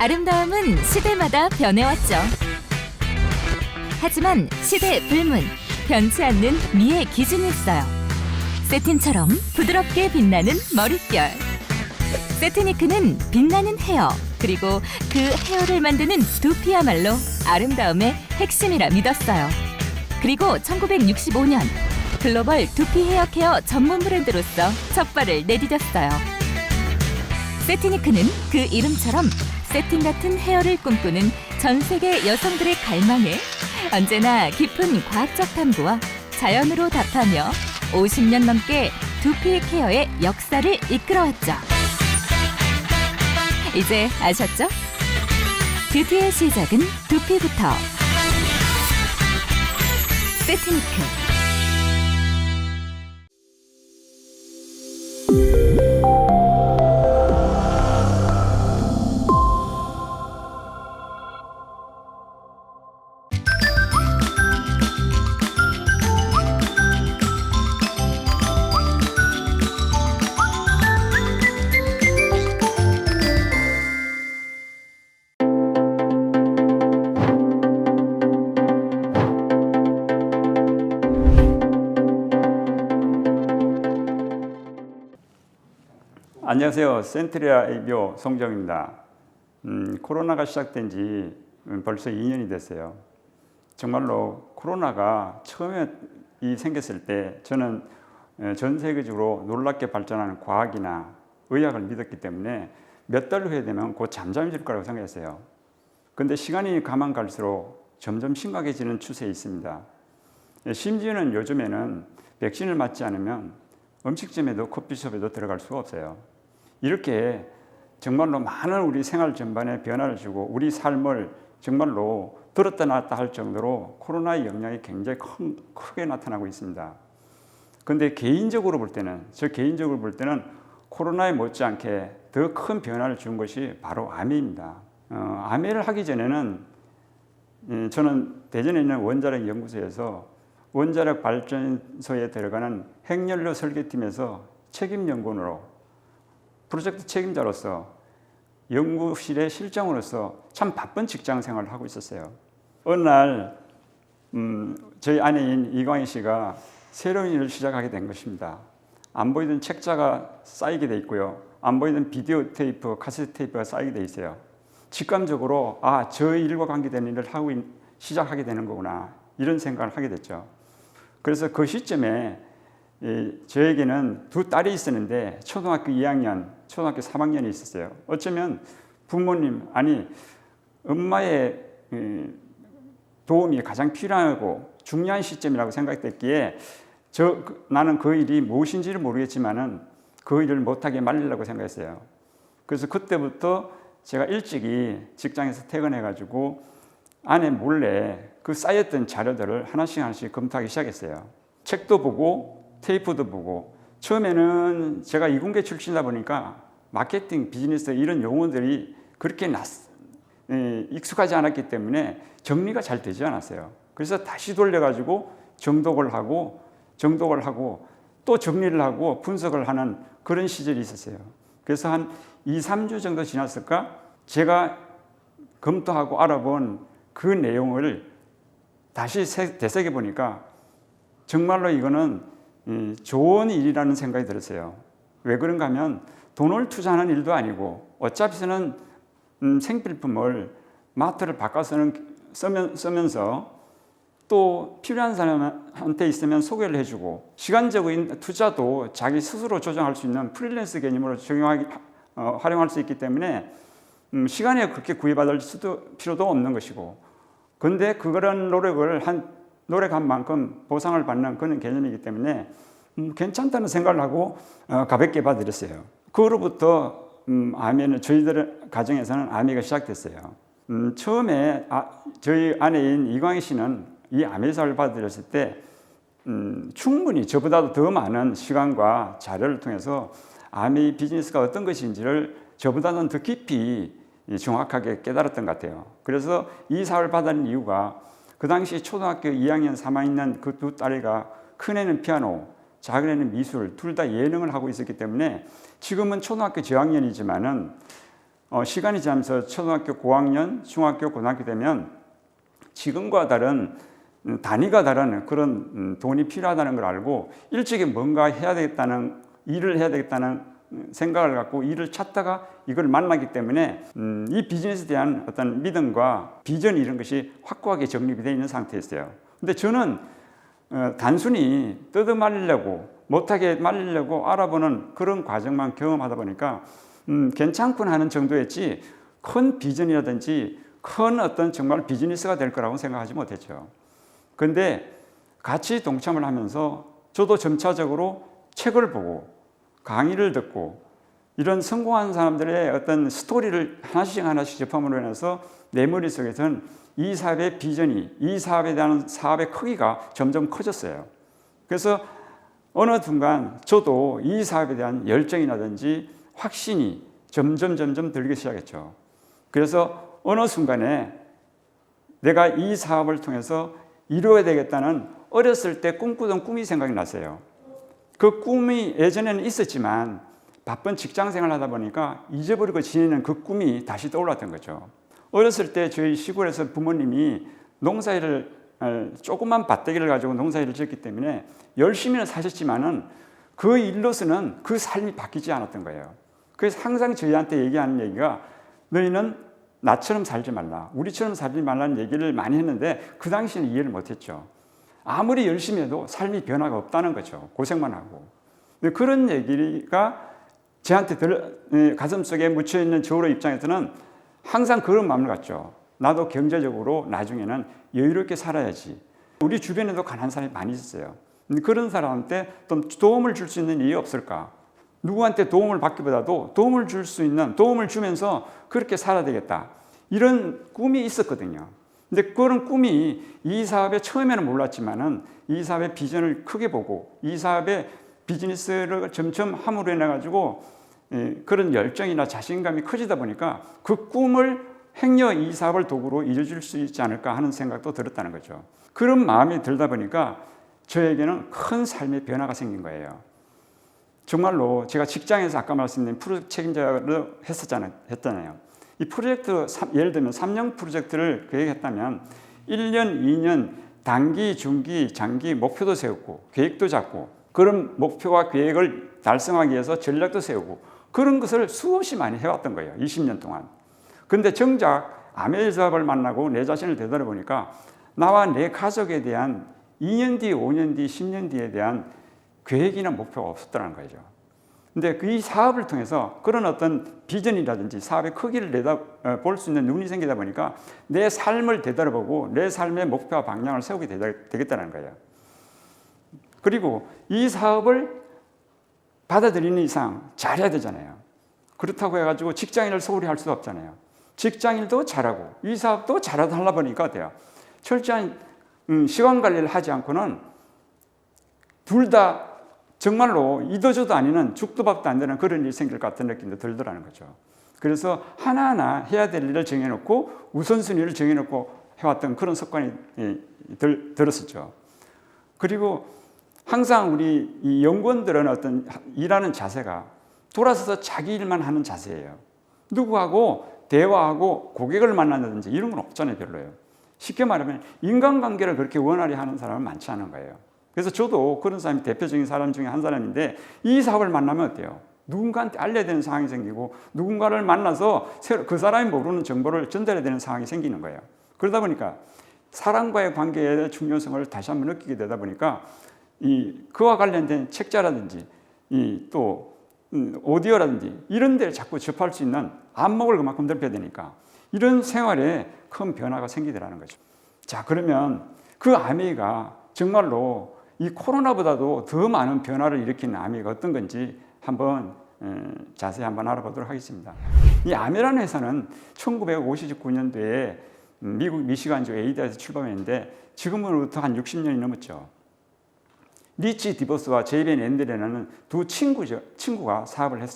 아름다움은 시대마다 변해왔죠. 하지만 시대 불문, 변치 않는 미의 기준이 있어요. 세틴처럼 부드럽게 빛나는 머릿결. 세트니크는 빛나는 헤어, 그리고 그 헤어를 만드는 두피야말로 아름다움의 핵심이라 믿었어요. 그리고 1965년 글로벌 두피 헤어 케어 전문 브랜드로서 첫 발을 내디뎠어요. 세트니크는 그 이름처럼 세틴 같은 헤어를 꿈꾸는 전 세계 여성들의 갈망에 언제나 깊은 과학적 탐구와 자연으로 답하며 50년 넘게 두피 케어의 역사를 이끌어왔죠. 이제 아셨죠? 뷰티의 시작은 두피부터. 세트니크. 안녕하세요. 센트리아 Abio 송정입니다. 코로나가 시작된 지 벌써 2년이 됐어요. 정말로 코로나가 처음에 생겼을 때 저는 전 세계적으로 놀랍게 발전하는 과학이나 의학을 믿었기 때문에 몇 달 후에 되면 곧 잠잠해질 거라고 생각했어요. 그런데 시간이 가면 갈수록 점점 심각해지는 추세에 있습니다. 심지어는 요즘에는 백신을 맞지 않으면 음식점에도 커피숍에도 들어갈 수가 없어요. 이렇게 정말로 많은 우리 생활 전반에 변화를 주고 우리 삶을 정말로 들었다 놨다 할 정도로 코로나의 영향이 굉장히 크게 나타나고 있습니다. 그런데 개인적으로 볼 때는, 코로나에 못지않게 더 큰 변화를 준 것이 바로 암입니다. 암회를 하기 전에는 저는 대전에 있는 원자력 연구소에서 원자력 발전소에 들어가는 핵연료 설계팀에서 책임 연구원으로 프로젝트 책임자로서 연구실의 실장으로서 참 바쁜 직장 생활을 하고 있었어요. 어느 날 저희 아내인 이광희 씨가 새로운 일을 시작하게 된 것입니다. 안 보이던 책자가 쌓이게 돼 있고요. 안 보이던 비디오 테이프, 카세트 테이프가 쌓이게 돼 있어요. 직감적으로 저 일과 관계된 일을 시작하게 되는 거구나, 이런 생각을 하게 됐죠. 그래서 그 시점에 저에게는 두 딸이 있었는데 초등학교 2학년, 초등학교 3학년이 있었어요. 어쩌면 부모님, 엄마의 도움이 가장 필요하고 중요한 시점이라고 생각됐기에 나는 그 일이 무엇인지를 모르겠지만은 그 일을 못하게 말리려고 생각했어요. 그래서 그때부터 제가 일찍이 직장에서 퇴근해가지고 아내 몰래 그 쌓였던 자료들을 하나씩 검토하기 시작했어요. 책도 보고 테이프도 보고. 처음에는 제가 이공계 출신이다 보니까 마케팅, 비즈니스 이런 용어들이 그렇게 익숙하지 않았기 때문에 정리가 잘 되지 않았어요. 그래서 다시 돌려가지고 정독을 하고 또 정리를 하고 분석을 하는 그런 시절이 있었어요. 그래서 한 2, 3주 정도 지났을까? 제가 검토하고 알아본 그 내용을 다시 되새겨 보니까 정말로 이거는 좋은 일이라는 생각이 들었어요. 왜 그런가 하면 돈을 투자하는 일도 아니고 어차피서는 생필품을 마트를 바꿔서 쓰면서 또 필요한 사람한테 있으면 소개를 해주고 시간적인 투자도 자기 스스로 조정할 수 있는 프리랜서 개념으로 활용할 수 있기 때문에 시간에 그렇게 구애받을 필요도 없는 것이고, 그런데 그런 노력한 만큼 보상을 받는 그런 개념이기 때문에 괜찮다는 생각을 하고 가볍게 받아들였어요. 그로부터 암회는 저희들 가정에서는 암회가 시작됐어요. 처음에 저희 아내인 이광희 씨는 이 암회사를 받아들였을 때 충분히 저보다도 더 많은 시간과 자료를 통해서 암의 비즈니스가 어떤 것인지를 저보다는 더 깊이 정확하게 깨달았던 것 같아요. 그래서 이 사업을 받은 이유가 그 당시 초등학교 2학년, 3학년 있는 그 두 딸애가 큰애는 피아노, 작은애는 미술, 둘 다 예능을 하고 있었기 때문에 지금은 초등학교 저학년이지만은 시간이 지나면서 초등학교 고학년, 중학교, 고등학교 되면 지금과 다른 단위가 다른 그런 돈이 필요하다는 걸 알고 일찍이 뭔가 해야 되겠다는 일을 해야 되겠다는 생각을 갖고 일을 찾다가 이걸 만나기 때문에 이 비즈니스에 대한 어떤 믿음과 비전 이런 것이 확고하게 정립이 되어 있는 상태였어요. 근데 저는 단순히 뜯어 말리려고 못하게 말리려고 알아보는 그런 과정만 경험하다 보니까 괜찮구나 하는 정도였지 큰 비전이라든지 큰 어떤 정말 비즈니스가 될 거라고 생각하지 못했죠. 그런데 같이 동참을 하면서 저도 점차적으로 책을 보고 강의를 듣고 이런 성공한 사람들의 어떤 스토리를 하나씩 접함으로 인해서 내 머릿속에서는 이 사업의 비전이, 이 사업에 대한 사업의 크기가 점점 커졌어요. 그래서 어느 순간 저도 이 사업에 대한 열정이라든지 확신이 점점 들기 시작했죠. 그래서 어느 순간에 내가 이 사업을 통해서 이루어야 되겠다는 어렸을 때 꿈꾸던 꿈이 생각이 났어요. 그 꿈이 예전에는 있었지만 바쁜 직장 생활을 하다 보니까 잊어버리고 지내는 그 꿈이 다시 떠올랐던 거죠. 어렸을 때 저희 시골에서 부모님이 농사일을 조그만 밭대기를 가지고 농사일을 지었기 때문에 열심히는 사셨지만은 그 일로서는 그 삶이 바뀌지 않았던 거예요. 그래서 항상 저희한테 얘기하는 얘기가 너희는 나처럼 살지 말라, 우리처럼 살지 말라는 얘기를 많이 했는데 그 당시에는 이해를 못했죠. 아무리 열심히 해도 삶이 변화가 없다는 거죠. 고생만 하고. 그런 얘기가 저한테 가슴속에 묻혀있는 저로 입장에서는 항상 그런 마음을 갖죠. 나도 경제적으로 나중에는 여유롭게 살아야지. 우리 주변에도 가난한 사람이 많이 있었어요. 그런 사람한테 좀 도움을 줄 수 있는 일이 없을까? 누구한테 도움을 받기보다도 도움을 줄 수 있는, 도움을 주면서 그렇게 살아야 되겠다. 이런 꿈이 있었거든요. 근데 그런 꿈이 이 사업에 처음에는 몰랐지만은 이 사업의 비전을 크게 보고 이 사업의 비즈니스를 점점 함으로 인해 가지고 그런 열정이나 자신감이 커지다 보니까 그 꿈을 행여 이 사업을 도구로 이뤄줄 수 있지 않을까 하는 생각도 들었다는 거죠. 그런 마음이 들다 보니까 저에게는 큰 삶의 변화가 생긴 거예요. 정말로 제가 직장에서 아까 말씀드린 프로젝트 책임자를 했잖아요. 이 프로젝트, 예를 들면 3년 프로젝트를 계획했다면 1년, 2년 단기, 중기, 장기 목표도 세우고 계획도 잡고 그런 목표와 계획을 달성하기 위해서 전략도 세우고 그런 것을 수없이 많이 해왔던 거예요. 20년 동안. 그런데 정작 아메리사업을 만나고 내 자신을 되돌아보니까 나와 내 가족에 대한 2년 뒤, 5년 뒤, 10년 뒤에 대한 계획이나 목표가 없었다는 거죠. 근데 이 사업을 통해서 그런 어떤 비전이라든지 사업의 크기를 내다볼 수 있는 눈이 생기다 보니까 내 삶을 되돌아보고 내 삶의 목표와 방향을 세우게 되겠다는 거예요. 그리고 이 사업을 받아들이는 이상 잘해야 되잖아요. 그렇다고 해가지고 직장인을 소홀히 할 수도 없잖아요. 직장인도 잘하고 이 사업도 잘하다 하려 보니까 어때요? 철저한 시간 관리를 하지 않고는 둘 다 정말로 이도저도 아니는 죽도 밥도 안 되는 그런 일이 생길 것 같은 느낌도 들더라는 거죠. 그래서 하나하나 해야 될 일을 정해놓고 우선순위를 정해놓고 해왔던 그런 습관이 들었었죠. 그리고 항상 우리 이 연구원들은 어떤 일하는 자세가 돌아서서 자기 일만 하는 자세예요. 누구하고 대화하고 고객을 만난다든지 이런 건 없잖아요, 별로요. 쉽게 말하면 인간관계를 그렇게 원활히 하는 사람은 많지 않은 거예요. 그래서 저도 그런 사람이 대표적인 사람 중에 한 사람인데 이 사업을 만나면 어때요? 누군가한테 알려야 되는 상황이 생기고 누군가를 만나서 그 사람이 모르는 정보를 전달해야 되는 상황이 생기는 거예요. 그러다 보니까 사람과의 관계의 중요성을 다시 한번 느끼게 되다 보니까 그와 관련된 책자라든지 또 오디오라든지 이런 데를 자꾸 접할 수 있는 안목을 그만큼 넓혀야 되니까 이런 생활에 큰 변화가 생기더라는 거죠. 자, 그러면 그 아메이가 정말로 이 코로나보다도 더 많은 변화를 일으키는 아메이가 어떤 건지 한번 자세히 한번 알아보도록 하겠습니다. 이 아메라는 회사는 1959년도에 미국 미시간주 에이다에서 출범했는데 지금으로부터 한 60년이 넘었죠. 리치 디버스와 제이벤 앤드레는 두 친구가 사업을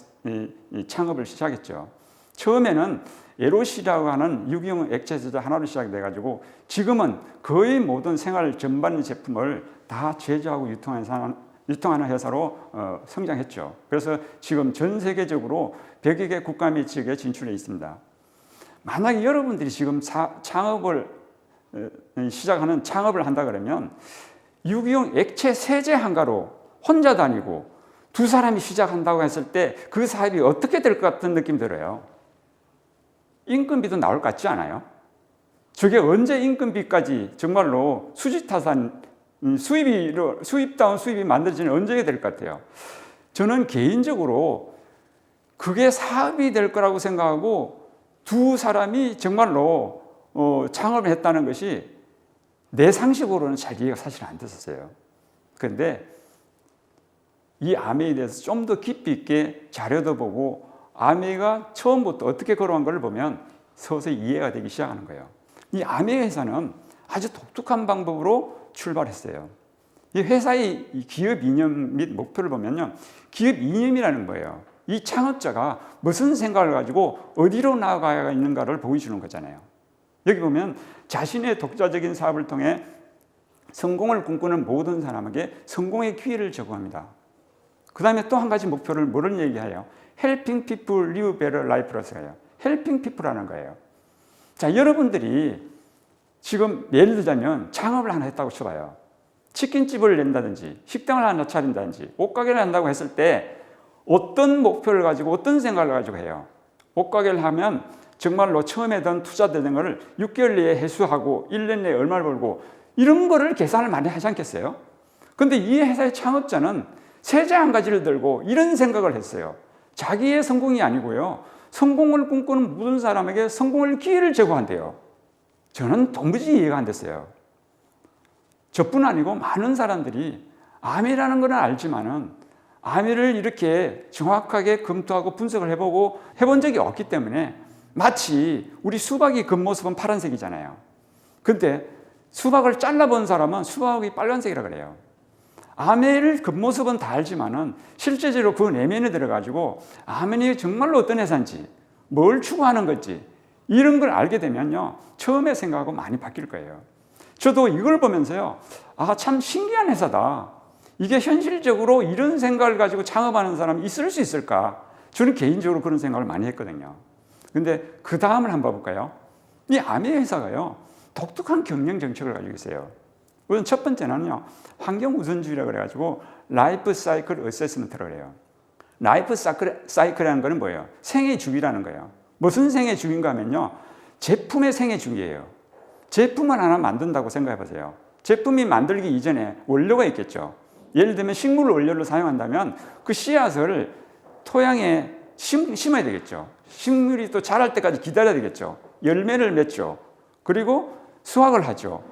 창업을 시작했죠. 처음에는 에롯이라고 하는 유기용 액체 제조 하나로 시작돼가지고 지금은 거의 모든 생활 전반의 제품을 다 제조하고 유통하는 유통하는 회사로 성장했죠. 그래서 지금 전 세계적으로 100여 개 국가 및 지역에 진출해 있습니다. 만약에 여러분들이 지금 창업을 시작하는 창업을 한다 그러면 유기용 액체 세제 한 가로 혼자 다니고 두 사람이 시작한다고 했을 때 그 사업이 어떻게 될 것 같은 느낌이 들어요. 인건비도 나올 것 같지 않아요? 저게 언제 인건비까지 정말로 수지타산 수입다운 수입이 만들어지는 언제 될 것 같아요? 저는 개인적으로 그게 사업이 될 거라고 생각하고 두 사람이 정말로 창업을 했다는 것이 내 상식으로는 잘 이해가 사실 안 됐었어요. 그런데 이 아메에 대해서 좀 더 깊이 있게 자료도 보고 아메가 처음부터 어떻게 걸어간 걸 보면 서서히 이해가 되기 시작하는 거예요. 이 아메 회사는 아주 독특한 방법으로 출발했어요. 이 회사의 기업 이념 및 목표를 보면요, 기업 이념이라는 거예요. 이 창업자가 무슨 생각을 가지고 어디로 나아가야 있는가를 보여주는 거잖아요. 여기 보면 자신의 독자적인 사업을 통해 성공을 꿈꾸는 모든 사람에게 성공의 기회를 제공합니다. 그 다음에 또 한 가지 목표를 뭐를 얘기해요? Helping people live better life라서 해요. Helping people라는 거예요. 자, 여러분들이 지금 예를 들자면 창업을 하나 했다고 쳐봐요. 치킨집을 낸다든지 식당을 하나 차린다든지 옷가게를 한다고 했을 때 어떤 목표를 가지고 어떤 생각을 가지고 해요? 옷가게를 하면 정말로 처음에 든 투자되는 것을 6개월 내에 회수하고 1년 내에 얼마를 벌고 이런 거를 계산을 많이 하지 않겠어요? 근데 이 회사의 창업자는 세제 한 가지를 들고 이런 생각을 했어요. 자기의 성공이 아니고요, 성공을 꿈꾸는 모든 사람에게 성공을 기회를 제공한대요. 저는 도무지 이해가 안 됐어요. 저뿐 아니고 많은 사람들이 아메라는 건 알지만은 아메를 이렇게 정확하게 검토하고 분석을 해본 적이 없기 때문에 마치 우리 수박이 겉모습은 파란색이잖아요. 근데 수박을 잘라본 사람은 수박이 빨간색이라 그래요. 아멘의 겉모습은 다 알지만은 실제적으로 그 내면에 들어가지고 아멘이 정말로 어떤 회사인지 뭘 추구하는 건지 이런 걸 알게 되면요, 처음에 생각하고 많이 바뀔 거예요. 저도 이걸 보면서요, 아, 참 신기한 회사다. 이게 현실적으로 이런 생각을 가지고 창업하는 사람이 있을 수 있을까? 저는 개인적으로 그런 생각을 많이 했거든요. 근데 그 다음을 한번 봐볼까요? 이 아메 회사가요, 독특한 경영 정책을 가지고 있어요. 우선 첫 번째는요, 환경 우선주의라고 그래가지고 라이프 사이클 어세스먼트라고 그래요. 라이프 사이클이라는 거는 뭐예요? 생애 주기라는 거예요. 무슨 생애 주기인가 하면요, 제품의 생애 주기예요. 제품을 하나 만든다고 생각해 보세요. 제품이 만들기 이전에 원료가 있겠죠. 예를 들면 식물 원료를 사용한다면 그 씨앗을 토양에 심어야 되겠죠. 식물이 또 자랄 때까지 기다려야 되겠죠. 열매를 맺죠. 그리고 수확을 하죠.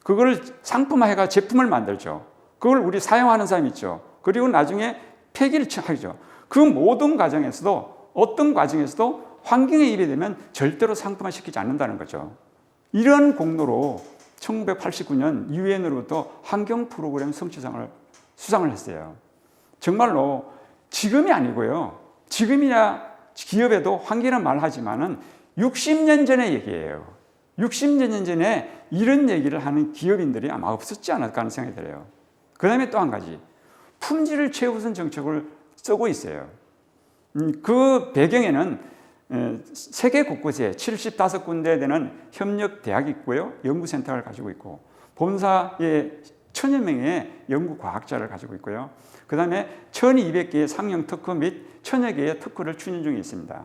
그걸 상품화해가 제품을 만들죠. 그걸 우리 사용하는 사람이 있죠. 그리고 나중에 폐기를 하죠. 그 모든 과정에서도 어떤 과정에서도 환경에 입이 되면 절대로 상품화시키지 않는다는 거죠. 이런 공로로 1989년 유엔으로부터 환경 프로그램 성취상을 수상을 했어요. 정말로 지금이 아니고요. 지금이야 기업에도 환경이라는 말을 하지만은 60년 전의 얘기예요. 60년 전에 이런 얘기를 하는 기업인들이 아마 없었지 않을까 하는 생각이 들어요. 그 다음에 또 한 가지, 품질을 최우선 정책을 쓰고 있어요. 그 배경에는 세계 곳곳에 75군데 되는 협력 대학이 있고요, 연구센터를 가지고 있고, 본사에 1000여 명의 연구 과학자를 가지고 있고요. 그 다음에 1200개의 상용 특허 및 1000여 개의 특허를 추진 중에 있습니다.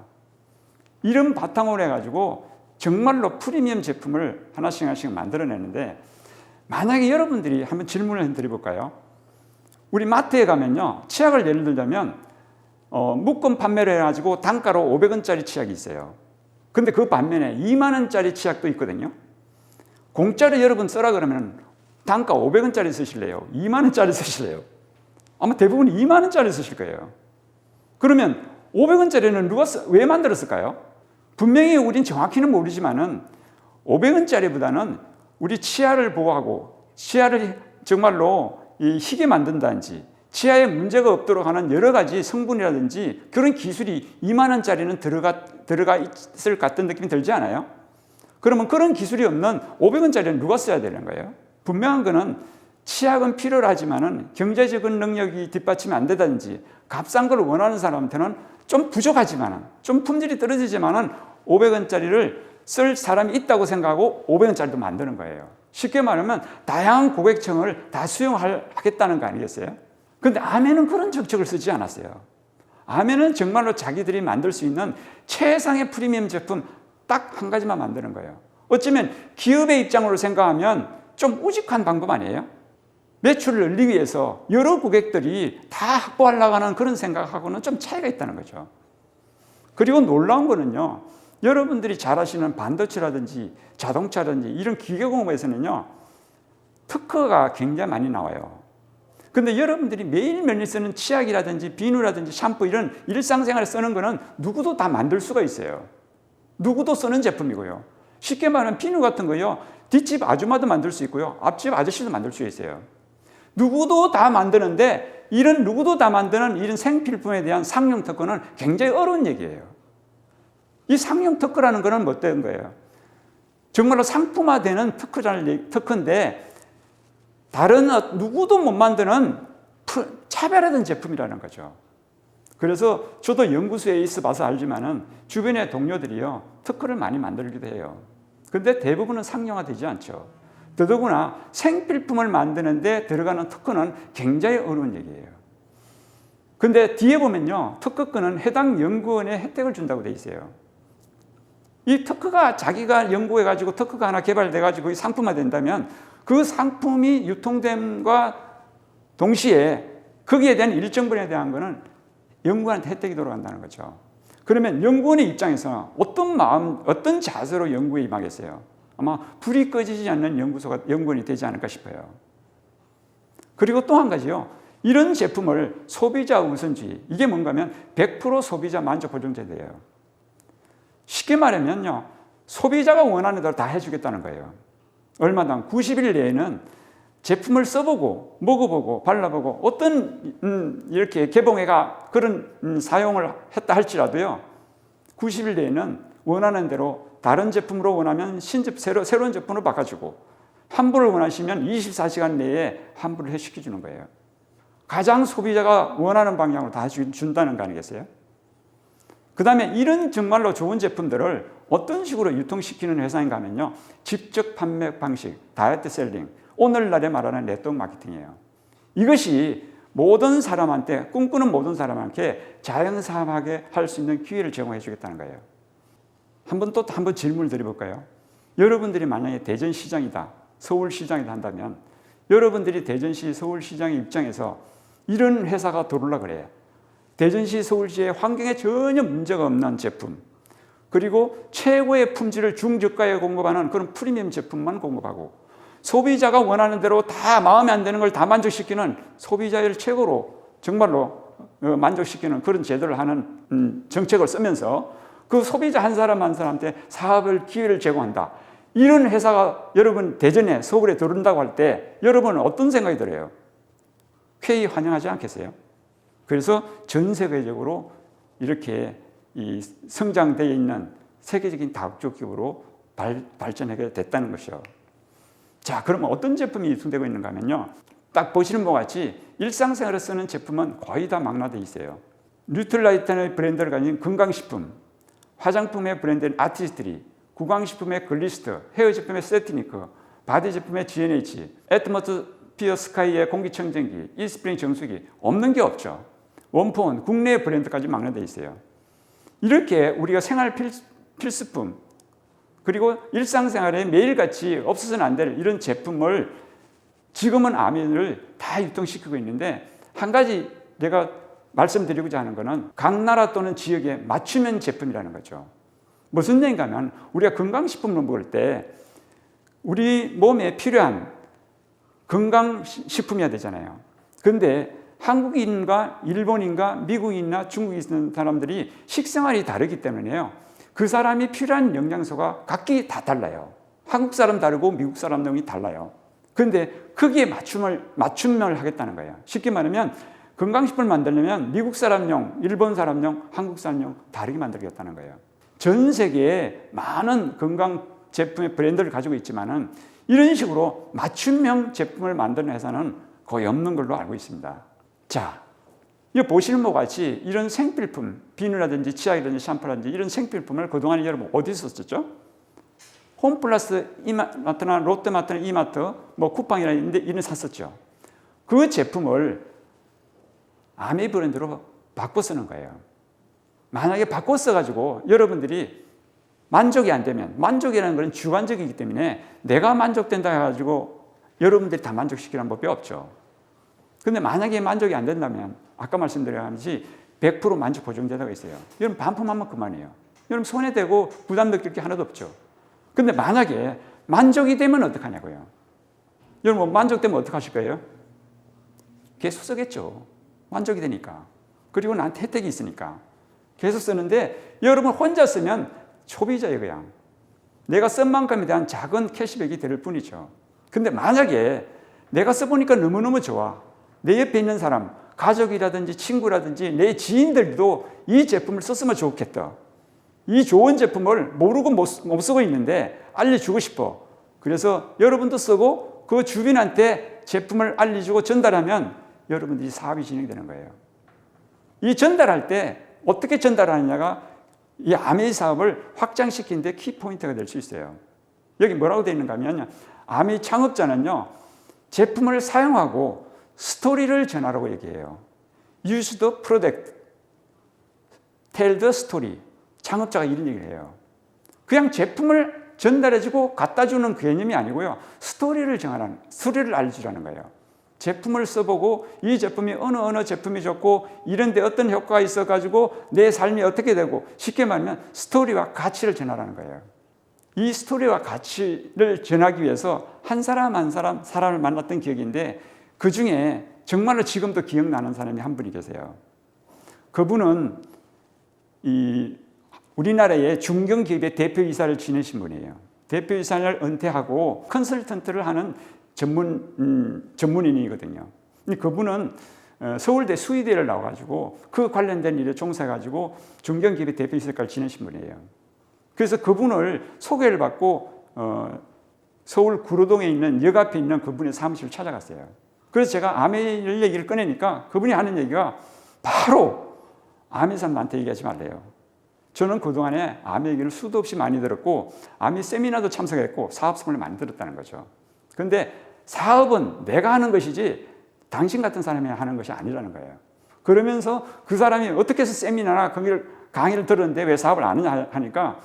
이런 바탕으로 해가지고 정말로 프리미엄 제품을 하나씩 만들어내는데, 만약에 여러분들이 한번 질문을 드려볼까요? 우리 마트에 가면요, 치약을 예를 들자면 묶음 판매를 해가지고 단가로 500원짜리 치약이 있어요. 근데 그 반면에 2만 원짜리 치약도 있거든요. 공짜로 여러분 써라 그러면 단가 500원짜리 쓰실래요? 2만 원짜리 쓰실래요? 아마 대부분 2만 원짜리 쓰실 거예요. 그러면 500원짜리는 왜 만들었을까요? 분명히 우린 정확히는 모르지만은 500원짜리보다는 우리 치아를 보호하고 치아를 정말로 희게 만든다든지 치아에 문제가 없도록 하는 여러 가지 성분이라든지 그런 기술이 2만 원짜리는 들어가 있을 것 같은 느낌이 들지 않아요? 그러면 그런 기술이 없는 500원짜리는 누가 써야 되는 거예요? 분명한 거는 치약은 필요로 하지만은 경제적인 능력이 뒷받침이 안 되든지 값싼 걸 원하는 사람한테는 좀 부족하지만은 좀 품질이 떨어지지만은 500원짜리를 쓸 사람이 있다고 생각하고 500원짜리도 만드는 거예요. 쉽게 말하면 다양한 고객층을 다 수용하겠다는 거 아니겠어요? 근데 아메는 그런 정책을 쓰지 않았어요. 아메는 정말로 자기들이 만들 수 있는 최상의 프리미엄 제품 딱 한 가지만 만드는 거예요. 어쩌면 기업의 입장으로 생각하면 좀 우직한 방법 아니에요? 매출을 늘리기 위해서 여러 고객들이 다 확보하려고 하는 그런 생각하고는 좀 차이가 있다는 거죠. 그리고 놀라운 거는요, 여러분들이 잘 아시는 반도체라든지 자동차라든지 이런 기계공업에서는요, 특허가 굉장히 많이 나와요. 근데 여러분들이 매일매일 쓰는 치약이라든지 비누라든지 샴푸 이런 일상생활에 쓰는 거는 누구도 다 만들 수가 있어요. 누구도 쓰는 제품이고요. 쉽게 말하면 비누 같은 거요, 뒷집 아줌마도 만들 수 있고요, 앞집 아저씨도 만들 수 있어요. 누구도 다 만드는데 이런 누구도 다 만드는 이런 생필품에 대한 상용 특허는 굉장히 어려운 얘기예요. 이 상용 특허라는 거는 어떤 거예요? 정말로 상품화되는 특허인데 다른 누구도 못 만드는 차별화된 제품이라는 거죠. 그래서 저도 연구소에 있어 봐서 알지만은 주변의 동료들이요, 특허를 많이 만들기도 해요. 근데 대부분은 상용화되지 않죠. 더더구나 생필품을 만드는데 들어가는 특허는 굉장히 어려운 얘기예요. 근데 뒤에 보면요, 특허권은 해당 연구원에 혜택을 준다고 돼 있어요. 이 특허가 자기가 연구해가지고 특허가 하나 개발돼가지고 상품화된다면 그 상품이 유통됨과 동시에 거기에 대한 일정 분에 대한 거는 연구원한테 혜택이 돌아간다는 거죠. 그러면 연구원의 입장에서 어떤 마음, 어떤 자세로 연구에 임하겠어요? 아마 불이 꺼지지 않는 연구원이 되지 않을까 싶어요. 그리고 또 한 가지요. 이런 제품을 소비자 우선주의, 이게 뭔가 하면 100% 소비자 만족 보장제도예요. 쉽게 말하면요, 소비자가 원하는 대로 다 해주겠다는 거예요. 얼마당 90일 내에는 제품을 써보고 먹어보고 발라보고 어떤 이렇게 개봉해가 그런 사용을 했다 할지라도요, 90일 내에는 원하는 대로 다른 제품으로 원하면 새로운 제품으로 바꿔주고, 환불을 원하시면 24시간 내에 환불을 시켜주는 거예요. 가장 소비자가 원하는 방향으로 다 준다는 거 아니겠어요? 그 다음에 이런 정말로 좋은 제품들을 어떤 식으로 유통시키는 회사인가 하면요, 직접 판매 방식, 다이렉트 셀링, 오늘날에 말하는 네트워크 마케팅이에요. 이것이 모든 사람한테, 꿈꾸는 모든 사람한테 자연스럽게 할 수 있는 기회를 제공해 주겠다는 거예요. 한번 질문을 드려볼까요? 여러분들이 만약에 대전시장이다, 서울시장이다 한다면 여러분들이 대전시, 서울시장의 입장에서 이런 회사가 들어오려고 그래요. 대전시, 서울시의 환경에 전혀 문제가 없는 제품, 그리고 최고의 품질을 중저가에 공급하는 그런 프리미엄 제품만 공급하고, 소비자가 원하는 대로 다 마음에 안 드는 걸 다 만족시키는, 소비자를 최고로 정말로 만족시키는 그런 제도를 하는 정책을 쓰면서 그 소비자 한 사람 한 사람한테 사업을 기회를 제공한다. 이런 회사가 여러분 대전에, 서울에 들어온다고 할 때 여러분은 어떤 생각이 들어요? 쾌히 환영하지 않겠어요? 그래서 전 세계적으로 이렇게 이 성장되어 있는 세계적인 다국적 기업으로 발전하게 됐다는 것이요. 자, 그러면 어떤 제품이 유통되고 있는가 하면요, 딱 보시는 것 같이 일상생활에 쓰는 제품은 거의 다 망라되어 있어요. 뉴트라이트의 브랜드를 가진 건강식품, 화장품의 브랜드는 아티스트리, 구강식품의 글리스트, 헤어 제품의 세티니크, 바디 제품의 G&H, 애트모스피어 스카이의 공기청정기, 이스프링 정수기, 없는 게 없죠. 원포원, 국내 브랜드까지 망라되어 있어요. 이렇게 우리가 생활 필수품, 그리고 일상생활에 매일같이 없어서는 안 될 이런 제품을 지금은 아메를 다 유통시키고 있는데, 한 가지 내가 말씀드리고자 하는 것은 각 나라 또는 지역에 맞춤형 제품이라는 거죠. 무슨 얘기인가 하면 우리가 건강식품을 먹을 때 우리 몸에 필요한 건강식품이어야 되잖아요. 그런데 한국인과 일본인과 미국인이나 중국에 있는 사람들이 식생활이 다르기 때문에요, 그 사람이 필요한 영양소가 각기 다 달라요. 한국 사람 다르고 미국 사람이 달라요. 그런데 거기에 맞춤을 하겠다는 거예요. 쉽게 말하면 건강식품을 만들려면 미국 사람용, 일본 사람용, 한국 사람용 다르게 만들겠다는 거예요. 전 세계에 많은 건강 제품의 브랜드를 가지고 있지만은 이런 식으로 맞춤형 제품을 만드는 회사는 거의 없는 걸로 알고 있습니다. 자, 이거 보시는 바와 같이 이런 생필품, 비누라든지 치약이라든지 샴푸라든지 이런 생필품을 그동안 여러분 어디서 썼죠? 홈플러스 이마트나 롯데마트나 이마트, 뭐 쿠팡이나 이런 데 샀었죠. 그 제품을 아메이 브랜드로 바꿔 쓰는 거예요. 만약에 바꿔 써가지고 여러분들이 만족이 안 되면, 만족이라는 건 주관적이기 때문에 내가 만족된다 해가지고 여러분들이 다 만족시키는 법이 없죠. 근데 만약에 만족이 안 된다면 아까 말씀드렸듯이 100% 만족 보증제도가 있어요. 여러분 반품하면 그만이에요. 여러분 손에 대고 부담 느낄 게 하나도 없죠. 근데 만약에 만족이 되면 어떡하냐고요. 여러분 만족되면 어떡하실 거예요? 계속 쓰겠죠. 만족이 되니까. 그리고 나한테 혜택이 있으니까. 계속 쓰는데 여러분 혼자 쓰면 소비자예요, 그냥. 내가 쓴 만큼에 대한 작은 캐시백이 될 뿐이죠. 근데 만약에 내가 써보니까 너무너무 좋아. 내 옆에 있는 사람, 가족이라든지 친구라든지 내 지인들도 이 제품을 썼으면 좋겠다. 이 좋은 제품을 모르고 못 쓰고 있는데 알려주고 싶어. 그래서 여러분도 쓰고 그 주변한테 제품을 알려주고 전달하면 여러분들이 사업이 진행되는 거예요. 이 전달할 때 어떻게 전달하느냐가 이 아메이 사업을 확장시키는 데 키포인트가 될 수 있어요. 여기 뭐라고 되어 있는가 하면 아메이 창업자는요, 제품을 사용하고 스토리를 전하라고 얘기해요. Use the product, tell the story. 창업자가 이런 얘기를 해요. 그냥 제품을 전달해주고 갖다주는 개념이 아니고요. 스토리를 정하라는, 스토리를 알려주라는 거예요. 제품을 써보고 이 제품이 어느 제품이 좋고 이런 데 어떤 효과가 있어가지고 내 삶이 어떻게 되고 쉽게 말하면 스토리와 가치를 전하라는 거예요. 이 스토리와 가치를 전하기 위해서 한 사람 한 사람 사람을 만났던 기억인데 그 중에 정말로 지금도 기억나는 사람이 한 분이 계세요. 그분은 이 우리나라의 중견기업의 대표이사를 지내신 분이에요. 대표이사를 은퇴하고 컨설턴트를 하는 전문인이거든요. 그분은 서울대 수의대를 나와가지고 그 관련된 일에 종사해가지고 중견기업의 대표이사까지 지내신 분이에요. 그래서 그분을 소개를 받고 서울 구로동에 있는 역 앞에 있는 그분의 사무실을 찾아갔어요. 그래서 제가 아메이 얘기를 꺼내니까 그분이 하는 얘기가 바로 아메이 사람한테 얘기하지 말래요. 저는 그동안에 아메이 얘기를 수도 없이 많이 들었고 아메이 세미나도 참석했고 사업성을 많이 들었다는 거죠. 그런데 사업은 내가 하는 것이지 당신 같은 사람이 하는 것이 아니라는 거예요. 그러면서 그 사람이 어떻게 해서 세미나나 강의를 들었는데 왜 사업을 안 하냐 하니까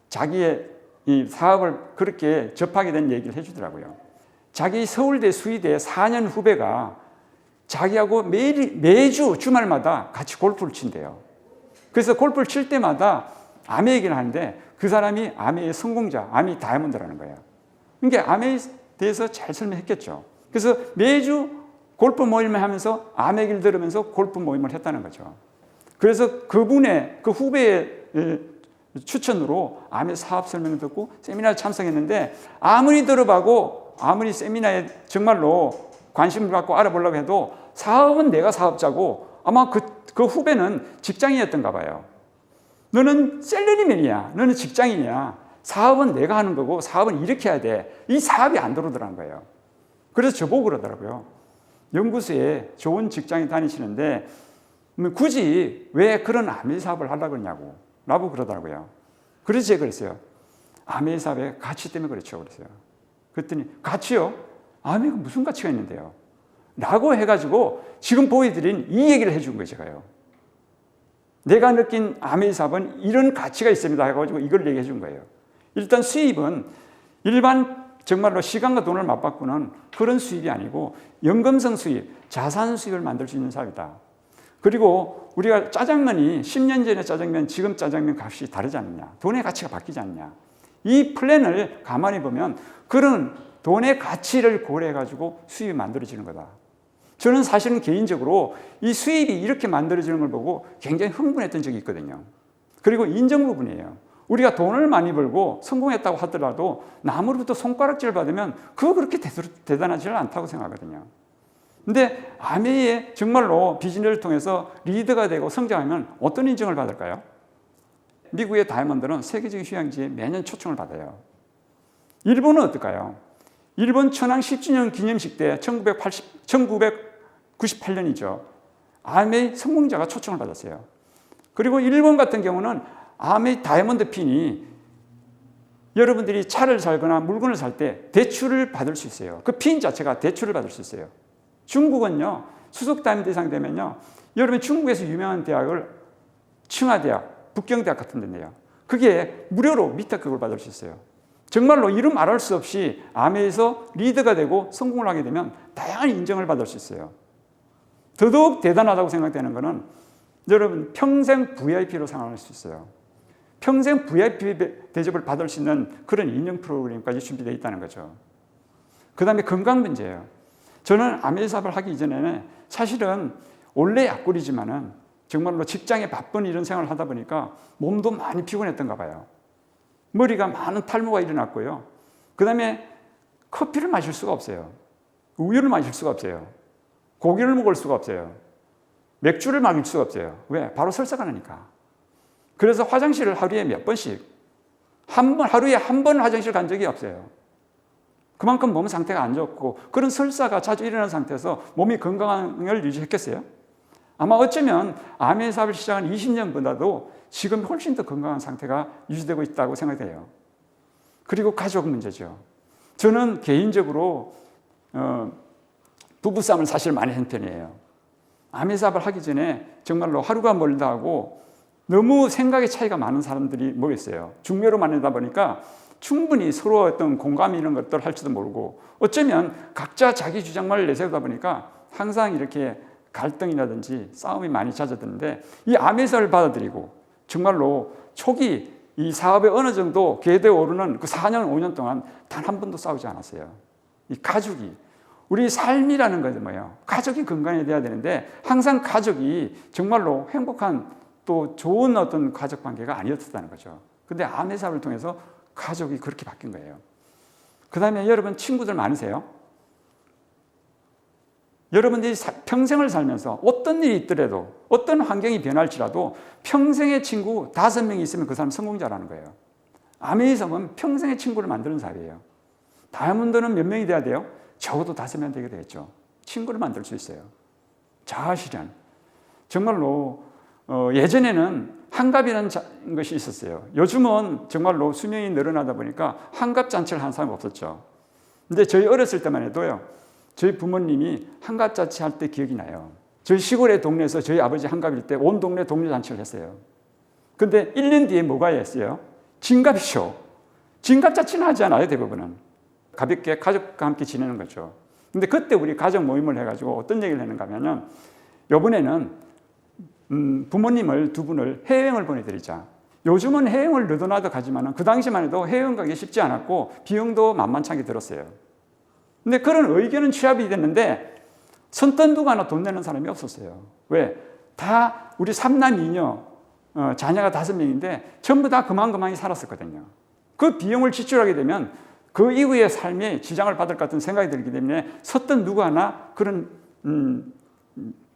자기의 이 사업을 그렇게 접하게 된 얘기를 해주더라고요. 자기 서울대 수의대 4년 후배가 자기하고 매주 주말마다 같이 골프를 친대요. 그래서 골프를 칠 때마다 아메 얘기를 하는데 그 사람이 아메의 성공자, 아메 다이아몬드라는 거예요. 그러니까 아메에 대해서 잘 설명했겠죠. 그래서 매주 골프 모임을 하면서 아메 얘기를 들으면서 골프 모임을 했다는 거죠. 그래서 그분의 그 후배의 추천으로 아메 사업 설명을 듣고 세미나에 참석했는데 아무리 들어봐고 아무리 세미나에 정말로 관심을 갖고 알아보려고 해도 사업은 내가 사업자고 아마 그 후배는 직장인이었던가 봐요. 너는 셀러리맨이야. 너는 직장인이야. 사업은 내가 하는 거고 사업은 이렇게 해야 돼. 이 사업이 안 들어오더라는 거예요. 그래서 저보고 그러더라고요. 연구소에 좋은 직장에 다니시는데 굳이 왜 그런 아메이 사업을 하려고 그러냐고 라고 그러더라고요. 그래서 제가 그랬어요. 아메이 사업의 가치 때문에 그렇죠. 그랬어요. 그랬더니 가치요? 아메이가 무슨 가치가 있는데요? 라고 해가지고 지금 보여드린 이 얘기를 해준 거예요. 제가요. 내가 느낀 아메이 사업은 이런 가치가 있습니다 해가지고 이걸 얘기해 준 거예요. 일단 수입은 일반 정말로 시간과 돈을 맞바꾸는 그런 수입이 아니고 연금성 수입, 자산 수입을 만들 수 있는 사업이다. 그리고 우리가 짜장면이 10년 전에 짜장면, 지금 짜장면 값이 다르지 않느냐. 돈의 가치가 바뀌지 않느냐. 이 플랜을 가만히 보면 그런 돈의 가치를 고려해가지고 수입이 만들어지는 거다. 저는 사실은 개인적으로 이 수입이 이렇게 만들어지는 걸 보고 굉장히 흥분했던 적이 있거든요. 그리고 인정 부분이에요. 우리가 돈을 많이 벌고 성공했다고 하더라도 남으로부터 손가락질을 받으면 그거 그렇게 대단하지는 않다고 생각하거든요. 근데 아메이에 정말로 비즈니스를 통해서 리더가 되고 성장하면 어떤 인정을 받을까요? 미국의 다이아몬드는 세계적인 휴양지에 매년 초청을 받아요. 일본은 어떨까요? 일본 천황 10주년 기념식 때 1998년이죠. 아메이 성공자가 초청을 받았어요. 그리고 일본 같은 경우는 아메이 다이아몬드 핀이 여러분들이 차를 살거나 물건을 살 때 대출을 받을 수 있어요. 그 핀 자체가 대출을 받을 수 있어요. 중국은요, 수석 다이아몬드 이상 되면요, 여러분 중국에서 유명한 대학을 칭화대학, 북경대학 같은 데인데요. 그게 무료로 미탁급을 받을 수 있어요. 정말로 이름 말할 수 없이 아메에서 리더가 되고 성공을 하게 되면 다양한 인정을 받을 수 있어요. 더더욱 대단하다고 생각되는 것은 여러분 평생 VIP로 생활할 수 있어요. 평생 VIP 대접을 받을 수 있는 그런 인증 프로그램까지 준비되어 있다는 거죠. 그 다음에 건강 문제예요. 저는 아메 사업을 하기 이전에는 사실은 원래 약골이지만은 정말로 직장에 바쁜 이런 생활을 하다 보니까 몸도 많이 피곤했던가 봐요. 머리가 많은 탈모가 일어났고요. 그 다음에 커피를 마실 수가 없어요. 우유를 마실 수가 없어요. 고기를 먹을 수가 없어요. 맥주를 마실 수가 없어요. 왜? 바로 설사가 나니까. 그래서 화장실을 하루에 몇 번씩, 하루에 한 번 화장실 간 적이 없어요. 그만큼 몸 상태가 안 좋고 그런 설사가 자주 일어나는 상태에서 몸이 건강을 유지했겠어요? 아마 어쩌면 아메 사업을 시작한 20년보다도 지금 훨씬 더 건강한 상태가 유지되고 있다고 생각돼요. 그리고 가족 문제죠. 저는 개인적으로 부부싸움을 사실 많이 한 편이에요. 아메 사업을 하기 전에 정말로 하루가 멀다 하고 너무 생각의 차이가 많은 사람들이 모였어요. 중매로 만나다 보니까 충분히 서로 어떤 공감 이런 것들을 할지도 모르고 어쩌면 각자 자기 주장만을 내세우다 보니까 항상 이렇게 갈등이라든지 싸움이 많이 잦아드는데 이 아메 사업을 받아들이고 정말로 초기 이 사업에 어느 정도 궤도에 오르는 그 4년, 5년 동안 단 한 번도 싸우지 않았어요. 이 가족이 우리 삶이라는 것은 뭐예요? 가족이 건강해야 되는데 항상 가족이 정말로 행복한 또 좋은 어떤 가족 관계가 아니었다는 거죠. 근데 아메 사업을 통해서 가족이 그렇게 바뀐 거예요. 그 다음에 여러분 친구들 많으세요? 여러분들이 평생을 살면서 어떤 일이 있더라도 어떤 환경이 변할지라도 평생의 친구 5명이 있으면 그 사람 성공자라는 거예요. 아메이 사업은 평생의 친구를 만드는 사업이에요. 다이아몬드는 몇 명이 돼야 돼요? 적어도 5명 되게 되겠죠. 친구를 만들 수 있어요. 자아실현. 정말로 예전에는 환갑이라는 것이 있었어요. 요즘은 정말로 수명이 늘어나다 보니까 환갑잔치를 한 사람이 없었죠. 근데 저희 어렸을 때만 해도요, 저희 부모님이 환갑잔치 할 때 기억이 나요. 저희 시골의 동네에서 저희 아버지 환갑일 때 온 동네 동료잔치를 했어요. 근데 1년 뒤에 뭐가 있어요? 진갑이죠. 진갑잔치는 하지 않아요, 대부분은. 가볍게 가족과 함께 지내는 거죠. 근데 그때 우리 가족 모임을 해가지고 어떤 얘기를 했는가 하면은 이번에는 부모님을 두 분을 해외여행을 보내드리자. 요즘은 해외여행을 너도나도 가지만 그 당시만 해도 해외여행 가기 쉽지 않았고 비용도 만만찮게 들었어요. 근데 그런 의견은 취합이 됐는데 손던 누가 하나 돈 내는 사람이 없었어요. 왜? 다 우리 3남 2녀 자녀가 5명인데 전부 다 그만그만히 살았었거든요. 그 비용을 지출하게 되면 그 이후의 삶에 지장을 받을 것 같은 생각이 들기 때문에 섰던 누구 하나 그런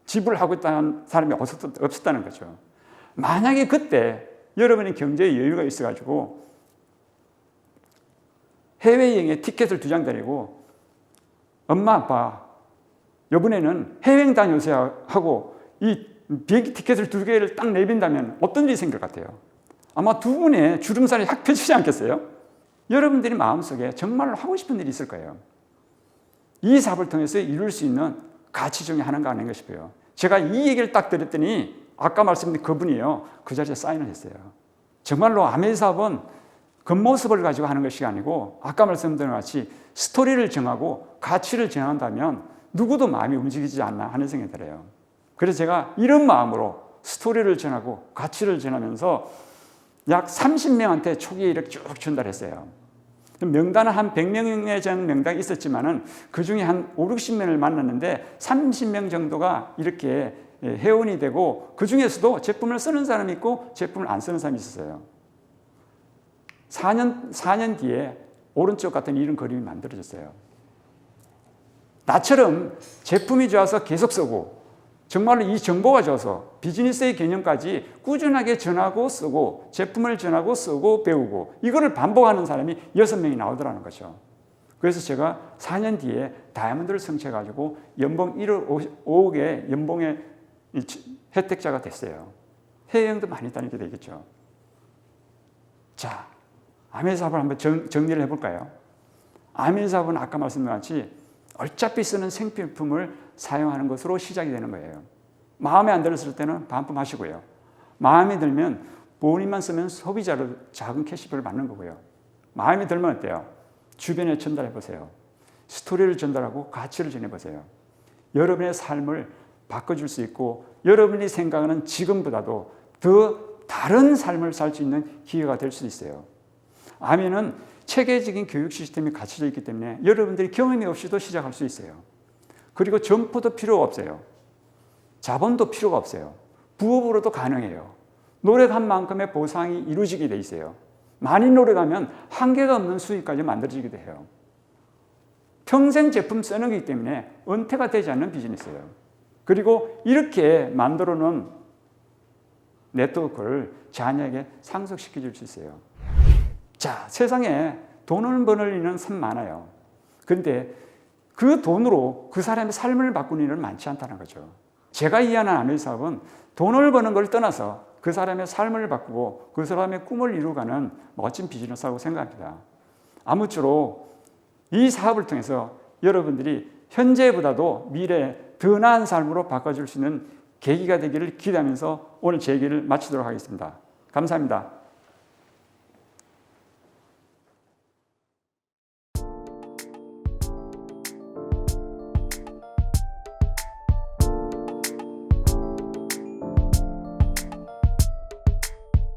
지불하고 있다는 사람이 없었다는 거죠. 만약에 그때 여러분의 경제에 여유가 있어가지고 해외여행에 티켓을 2장 드리고 엄마 아빠 이번에는 해외여행 다녀오세요 하고 이 비행기 티켓을 2개를 딱 내빈다면 어떤 일이 생길 것 같아요? 아마 두 분의 주름살이 확 펴지지 않겠어요? 여러분들이 마음속에 정말로 하고 싶은 일이 있을 거예요. 이 사업을 통해서 이룰 수 있는 가치 중에 하나가 아닌가 싶어요. 제가 이 얘기를 딱 드렸더니 아까 말씀드린 그분이요, 그 자리에 사인을 했어요. 정말로 아메 사업은 겉모습을 가지고 하는 것이 아니고 아까 말씀드린 것 같이 스토리를 정하고 가치를 정한다면 누구도 마음이 움직이지 않나 하는 생각이 들어요. 그래서 제가 이런 마음으로 스토리를 전하고 가치를 전하면서 약 30명한테 초기에 이렇게 쭉 전달했어요. 명단은 한 100명에 전 명단이 있었지만은 그 중에 한 5, 60명을 만났는데 30명 정도가 이렇게 회원이 되고 그 중에서도 제품을 쓰는 사람이 있고 제품을 안 쓰는 사람이 있었어요. 4년 뒤에 오른쪽 같은 이런 그림이 만들어졌어요. 나처럼 제품이 좋아서 계속 쓰고 정말로 이 정보가 좋아서 비즈니스의 개념까지 꾸준하게 전하고 쓰고 제품을 전하고 쓰고 배우고 이거를 반복하는 사람이 6명이 나오더라는 거죠. 그래서 제가 4년 뒤에 다이아몬드를 성취해가지고 연봉 1억 5억의 연봉의 혜택자가 됐어요. 해외여행도 많이 다니게 되겠죠. 자, 아멘 사업을 한번 정리를 해볼까요? 아멘 사업은 아까 말씀드린 같이 어차피 쓰는 생필품을 사용하는 것으로 시작이 되는 거예요. 마음에 안 들었을 때는 반품하시고요. 마음에 들면 본인만 쓰면 소비자로 작은 캐시백을 받는 거고요. 마음에 들면 어때요? 주변에 전달해 보세요. 스토리를 전달하고 가치를 전해보세요. 여러분의 삶을 바꿔줄 수 있고 여러분이 생각하는 지금보다도 더 다른 삶을 살 수 있는 기회가 될 수 있어요. 아멘은 체계적인 교육 시스템이 갖춰져 있기 때문에 여러분들이 경험이 없이도 시작할 수 있어요. 그리고 점포도 필요가 없어요. 자본도 필요가 없어요. 부업으로도 가능해요. 노력한 만큼의 보상이 이루어지게 돼 있어요. 많이 노력하면 한계가 없는 수익까지 만들어지기도 해요. 평생 제품 쓰는 거기 때문에 은퇴가 되지 않는 비즈니스예요. 그리고 이렇게 만들어 놓은 네트워크를 자녀에게 상속시켜 줄 수 있어요. 자, 세상에 돈을 버는 일은 참 많아요. 그런데 그 돈으로 그 사람의 삶을 바꾸는 일은 많지 않다는 거죠. 제가 이해하는 아멘 사업은 돈을 버는 걸 떠나서 그 사람의 삶을 바꾸고 그 사람의 꿈을 이루어가는 멋진 비즈니스라고 생각합니다. 아무쪼록 이 사업을 통해서 여러분들이 현재보다도 미래에 더 나은 삶으로 바꿔줄 수 있는 계기가 되기를 기대하면서 오늘 제 얘기를 마치도록 하겠습니다. 감사합니다.